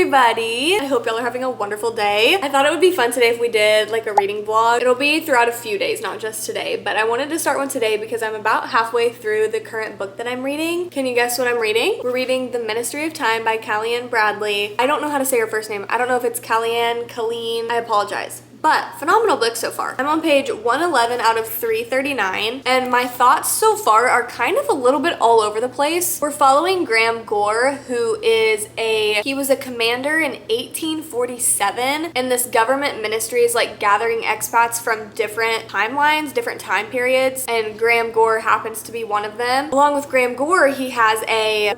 everybody! I hope y'all are having a wonderful day. I thought it would be fun today if we did like a reading vlog. It'll be throughout a few days, not just today, but I wanted to start one today because I'm about halfway through the current book that I'm reading. Can you guess what I'm reading? We're reading The Ministry of Time by Kellyanne Bradley. I don't know how to say her first name. I don't know if it's Colleen. I apologize. But phenomenal book so far. I'm on page 111 out of 339, and my thoughts so far are kind of a little bit all over the place. We're following Graham Gore, who is he was a commander in 1847, and this government ministry is like gathering expats from different timelines, different time periods, and Graham Gore happens to be one of them. Along with Graham Gore, he has a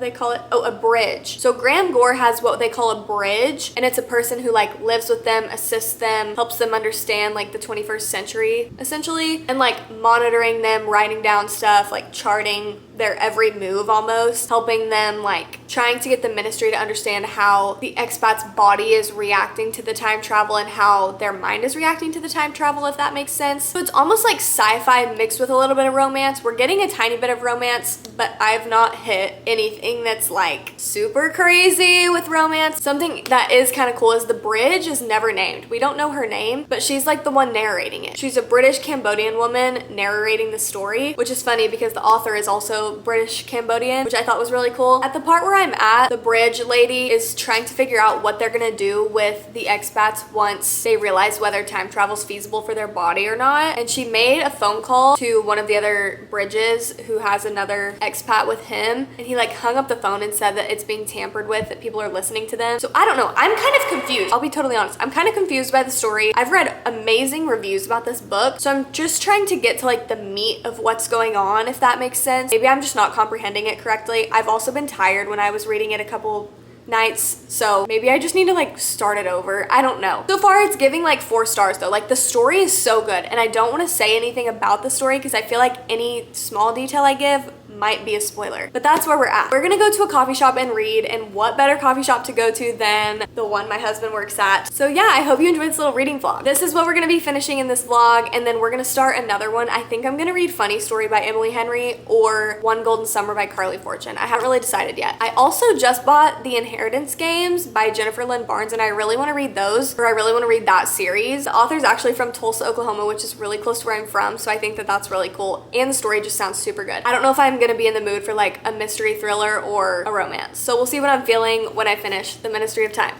bridge. So Graham Gore has what they call a bridge, and it's a person who like lives with them, assists them, helps them understand like the 21st century essentially, and like monitoring them, writing down stuff, like charting their every move almost, helping them like trying to get the ministry to understand how the expat's body is reacting to the time travel and how their mind is reacting to the time travel, if that makes sense. So it's almost like sci-fi mixed with a little bit of romance. We're getting a tiny bit of romance, but I've not hit anything that's like super crazy with romance. Something that is kind of cool is the bridge is never named. We don't know her name, but she's like the one narrating it. She's a British Cambodian woman narrating the story, which is funny because the author is also British Cambodian, which I thought was really cool. At the part where I'm at, the bridge lady is trying to figure out what they're gonna do with the expats once they realize whether time travel is feasible for their body or not. And she made a phone call to one of the other bridges who has another expat with him, and he like hung up the phone and said that it's being tampered with, that people are listening to them. So I don't know, I'm kind of confused. I'll be totally honest, I'm kind of confused by the story. I've read amazing reviews about this book, so I'm just trying to get to like the meat of what's going on, if that makes sense. Maybe I'm just not comprehending it correctly. I've also been tired when I was reading it a couple nights, so maybe I just need to like start it over. I don't know. So far it's giving like 4 stars though. Like the story is so good, and I don't want to say anything about the story because I feel like any small detail I give might be a spoiler, but that's where we're at. We're gonna go to a coffee shop and read, and what better coffee shop to go to than the one my husband works at. So yeah, I hope you enjoyed this little reading vlog. This is what we're gonna be finishing in this vlog, and then we're gonna start another one. I think I'm gonna read Funny Story by Emily Henry or One Golden Summer by Carly Fortune. I haven't really decided yet. I also just bought The Inheritance Games by Jennifer Lynn Barnes, and I really want to read those, or I really want to read that series. The author's actually from Tulsa, Oklahoma, which is really close to where I'm from, so I think that that's really cool, and the story just sounds super good. I don't know if I'm gonna be in the mood for like a mystery thriller or a romance, so we'll see what I'm feeling when I finish The Ministry of Time.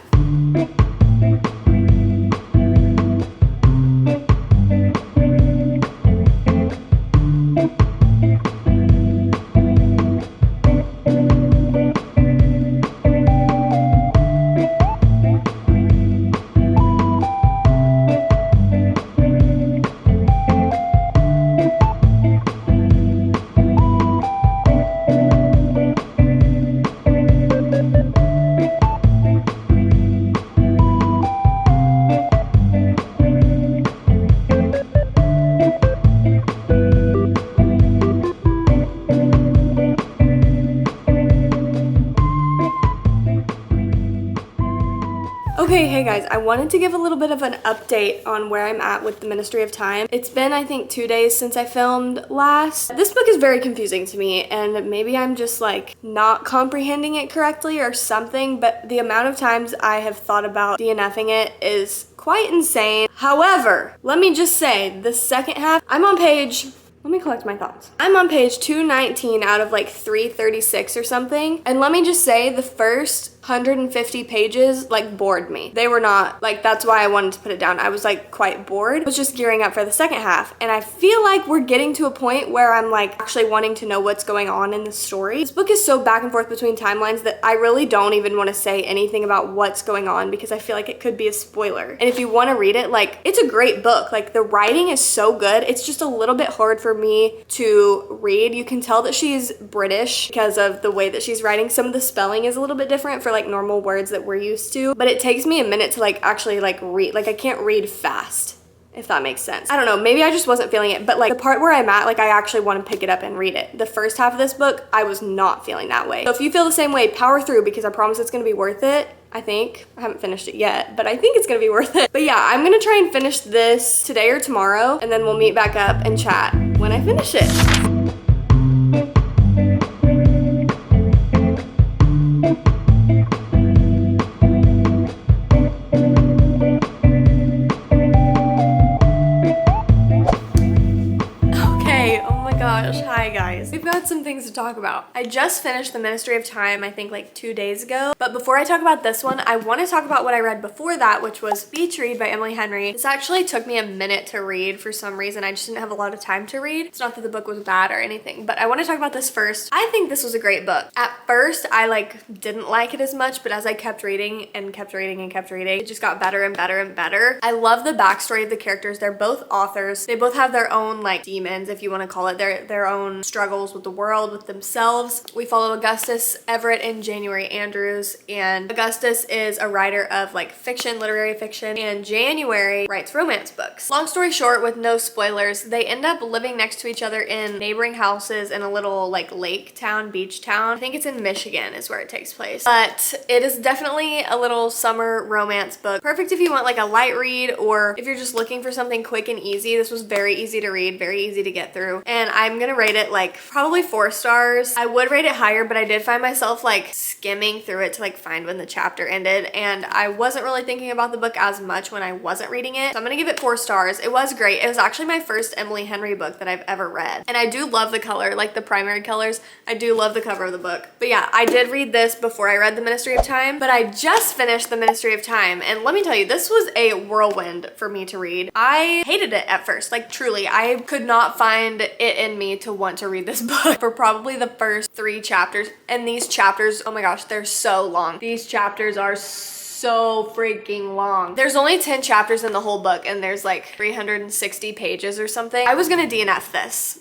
Okay, hey guys, I wanted to give a little bit of an update on where I'm at with The Ministry of Time. It's been, I think, 2 days since I filmed last. This book is very confusing to me, and maybe I'm just like not comprehending it correctly or something, but the amount of times I have thought about DNFing it is quite insane. However, let me just say, the second half, let me collect my thoughts. I'm on page 219 out of like 336 or something. And let me just say, the first 150 pages like bored me. They were not like, that's why I wanted to put it down. I was like quite bored. I was just gearing up for the second half, and I feel like we're getting to a point where I'm like actually wanting to know what's going on in the story. This book is so back and forth between timelines that I really don't even want to say anything about what's going on because I feel like it could be a spoiler. And if you want to read it, like, it's a great book. Like, the writing is so good. It's just a little bit hard for me to read. You can tell that she's British because of the way that she's writing. Some of the spelling is a little bit different for like normal words that we're used to, but it takes me a minute to like actually like read. Like, I can't read fast, if that makes sense. I don't know, maybe I just wasn't feeling it, but like the part where I'm at, like, I actually want to pick it up and read it. The first half of this book, I was not feeling that way. So if you feel the same way, power through, because I promise it's gonna be worth it. I think. I haven't finished it yet, but I think it's gonna be worth it. But yeah, I'm gonna try and finish this today or tomorrow, and then we'll meet back up and chat when I finish it. got some things to talk about. I just finished The Ministry of Time, I think like 2 days ago. But before I talk about this one, I want to talk about what I read before that, which was Beach Read by Emily Henry. This actually took me a minute to read for some reason. I just didn't have a lot of time to read. It's not that the book was bad or anything, but I want to talk about this first. I think this was a great book. At first, I didn't like it as much, but as I kept reading and kept reading and kept reading, it just got better and better and better. I love the backstory of the characters. They're both authors. They both have their own demons, if you want to call it, their own struggles with the world, with themselves. We follow Augustus, Everett, and January Andrews, and Augustus is a writer of fiction, literary fiction, and January writes romance books. Long story short, with no spoilers, they end up living next to each other in neighboring houses in a little lake town, beach town. I think it's in Michigan is where it takes place. But it is definitely a little summer romance book. Perfect if you want a light read, or if you're just looking for something quick and easy. This was very easy to read, very easy to get through, and I'm gonna rate it probably 4 stars. I would rate it higher, but I did find myself skimming through it to find when the chapter ended, and I wasn't really thinking about the book as much when I wasn't reading it. So I'm gonna give it 4 stars. It was great. It was actually my first Emily Henry book that I've ever read, and I do love the color, the primary colors. I do love the cover of the book. But yeah, I did read this before I read The Ministry of Time, but I just finished The Ministry of Time, and let me tell you, this was a whirlwind for me to read. I hated it at first, truly. I could not find it in me to want to read this book for probably the first 3 chapters, and these chapters, oh my gosh, they're so long. These chapters are so freaking long. There's only 10 chapters in the whole book, and there's 360 pages or something. I was gonna DNF this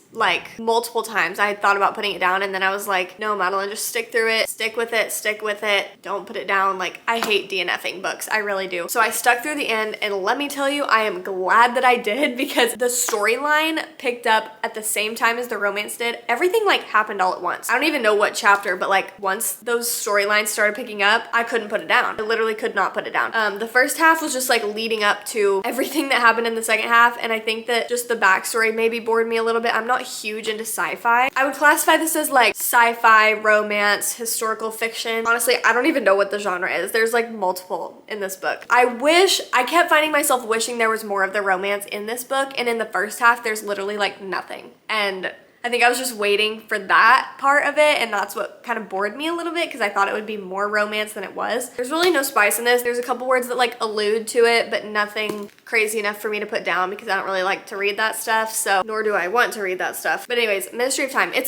multiple times. I had thought about putting it down, and then I was like, no, Madeline, just stick through it, stick with it, don't put it down. I hate DNFing books, I really do. So I stuck through the end, and let me tell you, I am glad that I did, because the storyline picked up at the same time as the romance did. Everything happened all at once. I don't even know what chapter, but once those storylines started picking up, I couldn't put it down. I literally could not put it down. The first half was just leading up to everything that happened in the second half, and I think that just the backstory maybe bored me a little bit. I'm not huge into sci-fi. I would classify this as sci-fi, romance, historical fiction. Honestly, I don't even know what the genre is. There's multiple in this book. I kept finding myself wishing there was more of the romance in this book, and in the first half there's literally nothing. And I think I was just waiting for that part of it, and that's what kind of bored me a little bit, because I thought it would be more romance than it was. There's really no spice in this. There's a couple words that allude to it, but nothing crazy enough for me to put down, because I don't really like to read that stuff, so nor do I want to read that stuff. But anyways, Ministry of Time. It's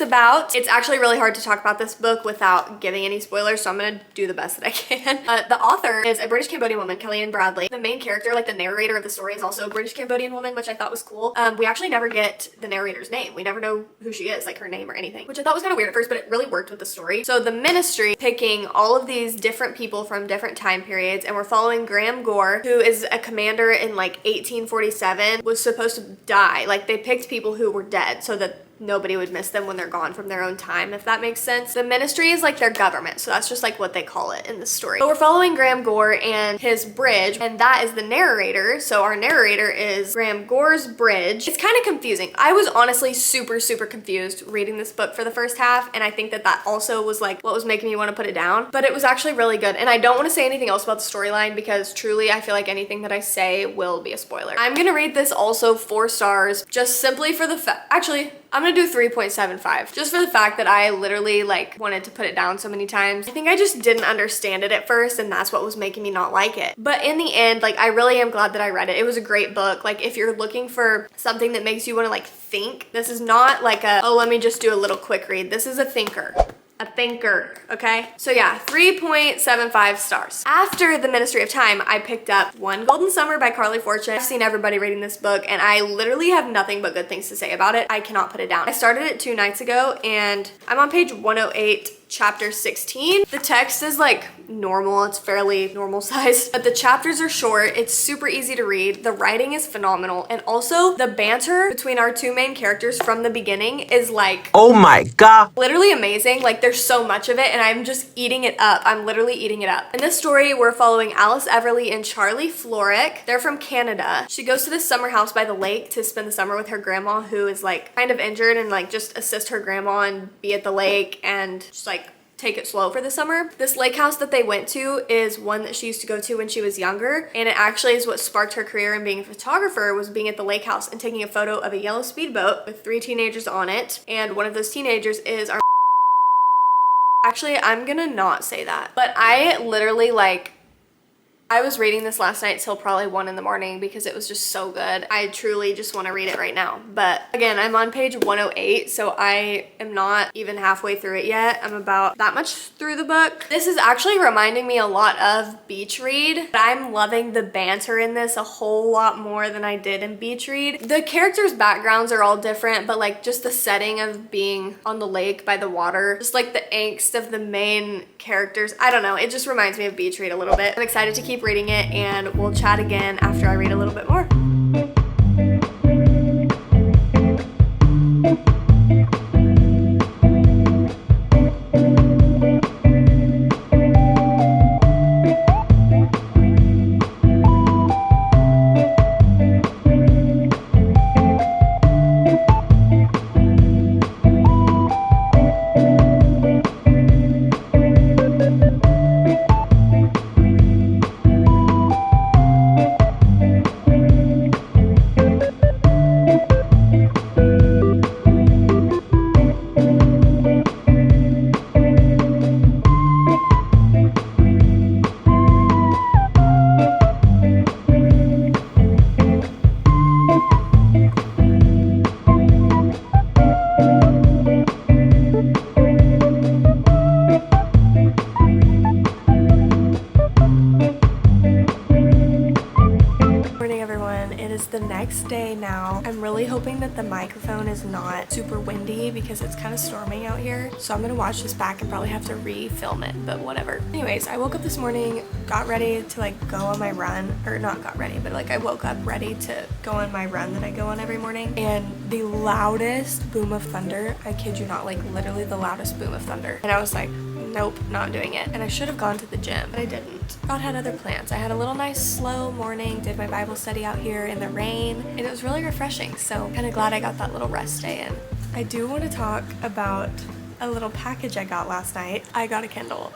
actually really hard to talk about this book without giving any spoilers, so I'm gonna do the best that I can. The author is a British Cambodian woman, Kellyanne Bradley. The main character, the narrator of the story, is also a British Cambodian woman, which I thought was cool. We actually never get the narrator's name. We never know who she is, her name or anything, which I thought was kind of weird at first, but it really worked with the story. So the Ministry, picking all of these different people from different time periods, and we're following Graham Gore, who is a commander in 1847, was supposed to die. They picked people who were dead so that nobody would miss them when they're gone from their own time, if that makes sense. The Ministry is their government, so that's just what they call it in the story. So we're following Graham Gore and his bridge, and that is the narrator. So our narrator is Graham Gore's bridge. It's kind of confusing. I was honestly super confused reading this book for the first half, and I think that also was what was making me want to put it down, but it was actually really good. And I don't want to say anything else about the storyline, because truly I feel anything that I say will be a spoiler. I'm gonna rate this also 4 stars, just simply for the actually, I'm gonna do 3.75, just for the fact that I literally wanted to put it down so many times. I think I just didn't understand it at first, and that's what was making me not like it. But in the end, I really am glad that I read it. It was a great book. If you're looking for something that makes you want to think, this is not oh, let me just do a little quick read. This is a thinker. A thinker, okay? So yeah, 3.75 stars. After The Ministry of Time, I picked up One Golden Summer by Carly Fortune. I've seen everybody reading this book, and I literally have nothing but good things to say about it. I cannot put it down. I started it 2 nights ago, and I'm on page 108, chapter 16. The text is normal. It's fairly normal sized, but the chapters are short. It's super easy to read. The writing is phenomenal, and also the banter between our 2 main characters from the beginning is oh my god, literally amazing. There's so much of it, and I'm just eating it up. I'm literally eating it up. In this story, we're following Alice Everly and Charlie Florick. They're from Canada. She goes to this summer house by the lake to spend the summer with her grandma, who is kind of injured, and just assist her grandma and be at the lake and just take it slow for the summer. This lake house that they went to is one that she used to go to when she was younger, and it actually is what sparked her career in being a photographer, was being at the lake house and taking a photo of a yellow speedboat with 3 teenagers on it, and one of those teenagers is our actually, I'm gonna not say that, but I literally I was reading this last night till probably 1 in the morning because it was just so good. I truly just want to read it right now. But again, I'm on page 108, so I am not even halfway through it yet. I'm about that much through the book. This is actually reminding me a lot of Beach Read. I'm loving the banter in this a whole lot more than I did in Beach Read. The characters' backgrounds are all different, but like just the setting of being on the lake by the water, just like the angst of the main characters. I don't know, it just reminds me of Beach Read a little bit. I'm excited to keep reading it, and we'll chat again after I read a little bit more. The next day now. I'm really hoping that the microphone is not super windy because it's kind of storming out here, so I'm gonna watch this back and probably have to re-film it, but whatever. Anyways, I woke up this morning, got ready to like go on my run, or not got ready, but like I woke up ready to go on my run that I go on every morning, and the loudest boom of thunder, I kid you not, like literally the loudest boom of thunder, and I was like, nope, not doing it. And I should have gone to the gym, but I didn't. God had other plans. I had a little nice slow morning, did my Bible study out here in the rain, and it was really refreshing, so kind of glad I got that little rest day in. I do want to talk about a little package I got last night. I got a Kindle.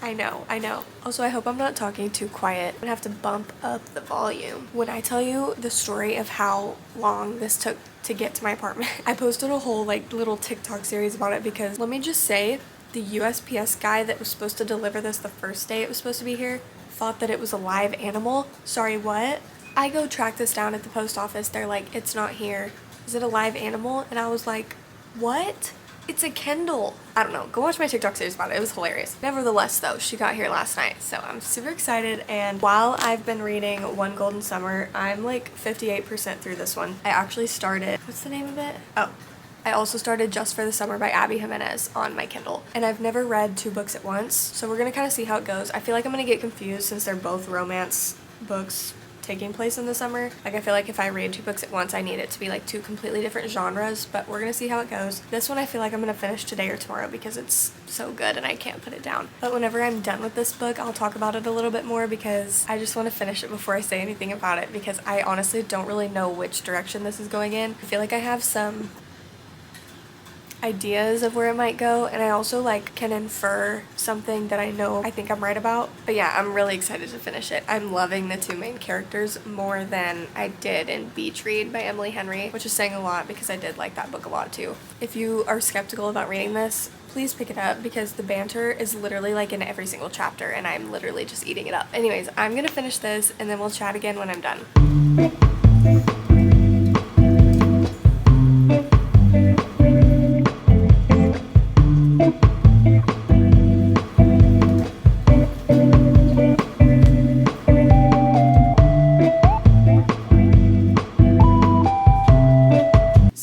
I know. Also, I hope I'm not talking too quiet. I'm gonna have to bump up the volume. When I tell you the story of how long this took to get to my apartment, I posted a whole like little TikTok series about it because let me just say, the USPS guy that was supposed to deliver this the first day it was supposed to be here thought that it was a live animal. Sorry, what? I go track this down at the post office. They're like, it's not here. Is it a live animal? And I was like, what? It's a Kindle. I don't know. Go watch my TikTok series about it. It was hilarious. Nevertheless, though, she got here last night, so I'm super excited. And while I've been reading One Golden Summer, I'm like 58% through this one. I actually started, what's the name of it? Oh, I also started Just for the Summer by Abby Jimenez on my Kindle. And I've never read 2 books at once, so we're gonna kind of see how it goes. I feel like I'm gonna get confused since they're both romance books taking place in the summer. Like, I feel like if I read 2 books at once, I need it to be like 2 completely different genres, but we're gonna see how it goes. This one I feel like I'm gonna finish today or tomorrow because it's so good and I can't put it down. But whenever I'm done with this book, I'll talk about it a little bit more because I just want to finish it before I say anything about it, because I honestly don't really know which direction this is going in. I feel like I have some ideas of where it might go, and I also like can infer something that I think I'm right about. But yeah, I'm really excited to finish it. I'm loving the 2 main characters more than I did in Beach Read by Emily Henry, which is saying a lot because I did like that book a lot too. If you are skeptical about reading this, please pick it up because the banter is literally like in every single chapter and I'm literally just eating it up. Anyways, I'm gonna finish this and then we'll chat again when I'm done.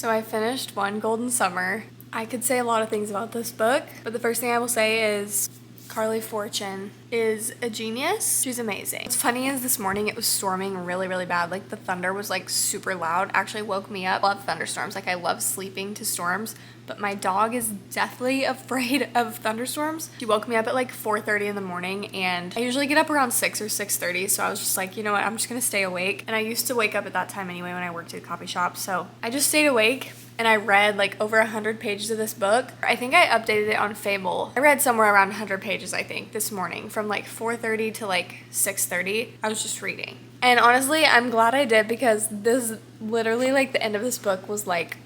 I finished One Golden Summer. I could say a lot of things about this book, but the first thing I will say is Carly Fortune is a genius. She's amazing. What's funny is this morning it was storming really, really bad. Like the thunder was like super loud. Actually woke me up. I love thunderstorms. Like I love sleeping to storms, but my dog is deathly afraid of thunderstorms. She woke me up at like 4:30 in the morning, and I usually get up around 6 or 6:30. So I was just like, you know what? I'm just gonna stay awake. And I used to wake up at that time anyway when I worked at a coffee shop. So I just stayed awake. And I read like over 100 pages of this book. I think I updated it on Fable. I read somewhere around 100 pages, I think, this morning from like 4:30 to like 6:30. I was just reading. And honestly, I'm glad I did, because this literally like the end of this book was like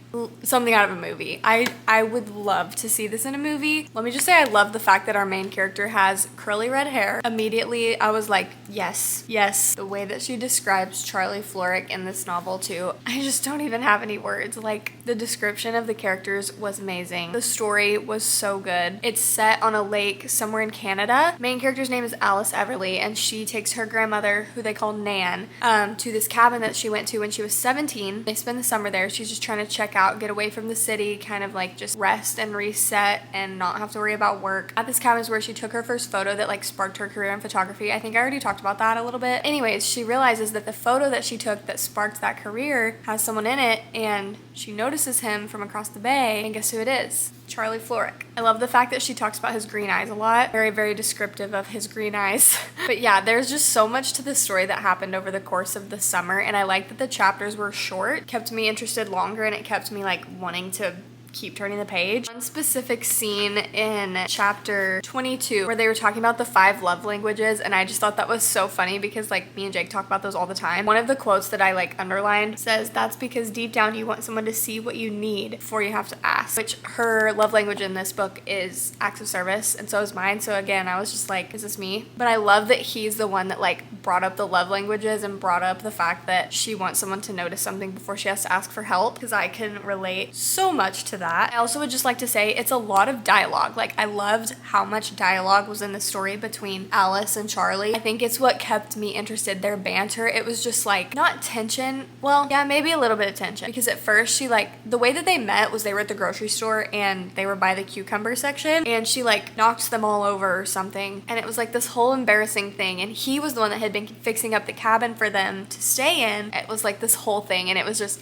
something out of a movie. I would love to see this in a movie. Let me just say I love the fact that our main character has curly red hair. Immediately I was like, yes, yes. The way that she describes Charlie Florrick in this novel too, I just don't even have any words. Like the description of the characters was amazing. The story was so good. It's set on a lake somewhere in Canada. Main character's name is Alice Everly, and she takes her grandmother, who they call Nan, to this cabin that she went to when she was 17. They spend the summer there. She's just trying to check out, get away from the city, kind of like just rest and reset and not have to worry about work. At this cabin is where she took her first photo that like sparked her career in photography. I think I already talked about that a little bit. Anyways, she realizes that the photo that she took that sparked that career has someone in it, and she notices him from across the bay, and guess who it is? Charlie Florrick. I love the fact that she talks about his green eyes a lot. Very, very descriptive of his green eyes. But yeah, there's just so much to the story that happened over the course of the summer, and I like that the chapters were short. Kept me interested longer, and it kept me like wanting to keep turning the page. One specific scene in chapter 22 where they were talking about the 5 love languages, and I just thought that was so funny because like me and Jake talk about those all the time. One of the quotes that I like underlined says, "That's because deep down you want someone to see what you need before you have to ask," which her love language in this book is acts of service, and so is mine. So again, I was just like, is this me? But I love that he's the one that like brought up the love languages and brought up the fact that she wants someone to notice something before she has to ask for help, because I can relate so much to that. I also would just like to say it's a lot of dialogue. Like I loved how much dialogue was in the story between Alice and Charlie. I think it's what kept me interested. Their banter, it was just like not tension. Well, yeah, maybe a little bit of tension, because at first she like the way that they met was they were at the grocery store and they were by the cucumber section, and she like knocked them all over or something, and it was like this whole embarrassing thing, and he was the one that had been fixing up the cabin for them to stay in. It was like this whole thing, and it was just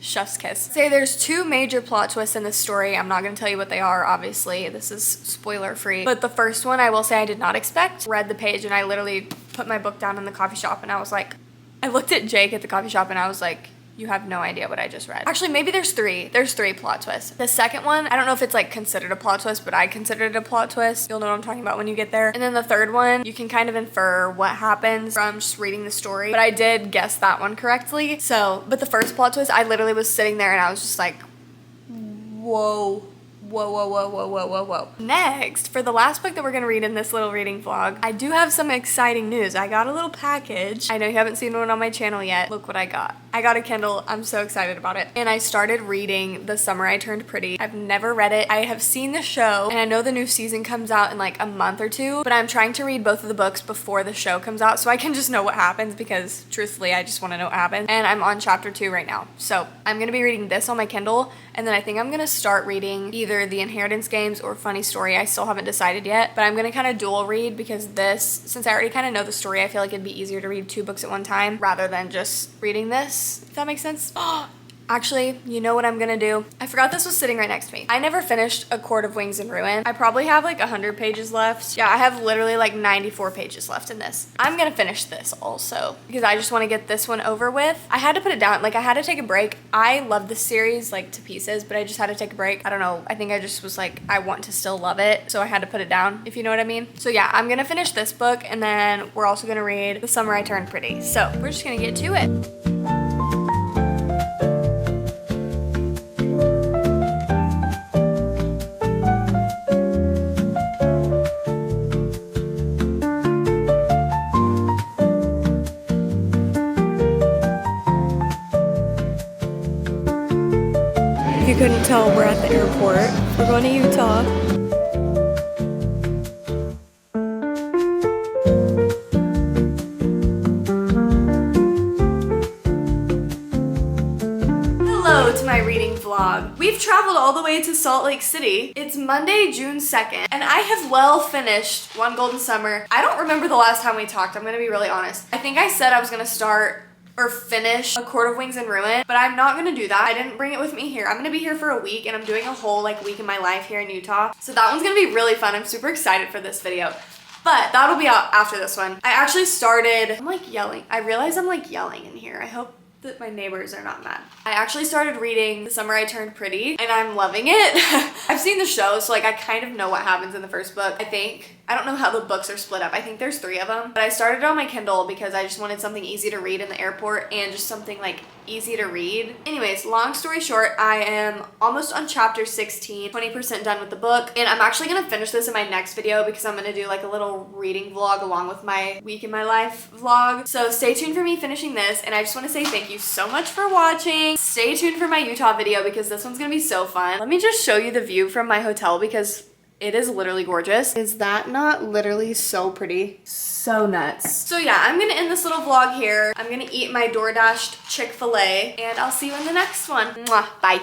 chef's kiss. Say there's 2 major plot twists in this story. I'm not going to tell you what they are, obviously. This is spoiler free. But the first one I will say I did not expect. Read the page and I literally put my book down in the coffee shop, and I was like, I looked at Jake at the coffee shop and I was like, you have no idea what I just read. Actually, maybe there's 3. There's 3 plot twists. The second one, I don't know if it's like considered a plot twist, but I considered it a plot twist. You'll know what I'm talking about when you get there. And then the third one, you can kind of infer what happens from just reading the story. But I did guess that one correctly. So, but the first plot twist, I literally was sitting there and I was just like, whoa. Whoa, whoa, whoa, whoa, whoa, whoa, whoa. Next, for the last book that we're gonna read in this little reading vlog, I do have some exciting news. I got a little package. I know you haven't seen one on my channel yet. Look what I got. I got a Kindle. I'm so excited about it. And I started reading The Summer I Turned Pretty. I've never read it. I have seen the show, and I know the new season comes out in like a month or 2, but I'm trying to read both of the books before the show comes out so I can just know what happens, because truthfully, I just wanna know what happens. And I'm on chapter 2 right now. So I'm gonna be reading this on my Kindle, and then I think I'm gonna start reading either The Inheritance Games or Funny Story. I still haven't decided yet, but I'm gonna kind of dual read, because this, since I already kind of know the story, I feel like it'd be easier to read 2 books at one time rather than just reading this, if that makes sense. Actually, you know what I'm gonna do? I forgot this was sitting right next to me. I never finished A Court of Wings and Ruin. I probably have like 100 pages left. Yeah, I have literally like 94 pages left in this. I'm gonna finish this also, because I just wanna get this one over with. I had to put it down, like I had to take a break. I love this series like to pieces, but I just had to take a break. I don't know, I think I just was like, I want to still love it, so I had to put it down, if you know what I mean. So yeah, I'm gonna finish this book, and then we're also gonna read The Summer I Turned Pretty. So we're just gonna get to it. If you couldn't tell, we're at the airport. We're going to Utah. Hello to my reading vlog. vlog. We've traveled all the way to Salt Lake City. It's Monday, June 2nd, and I have well finished One Golden Summer. I don't remember the last time we talked, I'm gonna be really honest. I think I said I was gonna start or finish A Court of Wings and Ruin, but I'm not gonna do that. I didn't bring it with me here. I'm gonna be here for a week, and I'm doing a whole like week in my life here in Utah. So that one's gonna be really fun. I'm super excited for this video. But that'll be out after this one. I actually started, I'm like yelling. I realize I'm like yelling in here. I hope that my neighbors are not mad. I actually started reading The Summer I Turned Pretty, and I'm loving it. I've seen the show, so like I kind of know what happens in the first book, I think. I don't know how the books are split up. I think there's 3 of them. But I started it on my Kindle because I just wanted something easy to read in the airport and just something like easy to read. Anyways, long story short, I am almost on chapter 16, 20% done with the book. And I'm actually gonna finish this in my next video because I'm gonna do like a little reading vlog along with my week in my life vlog. So stay tuned for me finishing this. And I just wanna say thank you so much for watching. Stay tuned for my Utah video because this one's gonna be so fun. Let me just show you the view from my hotel because it is literally gorgeous. Is that not literally so pretty? So nuts. So yeah, I'm gonna end this little vlog here. I'm gonna eat my DoorDashed Chick-fil-A and I'll see you in the next one. Mwah. Bye.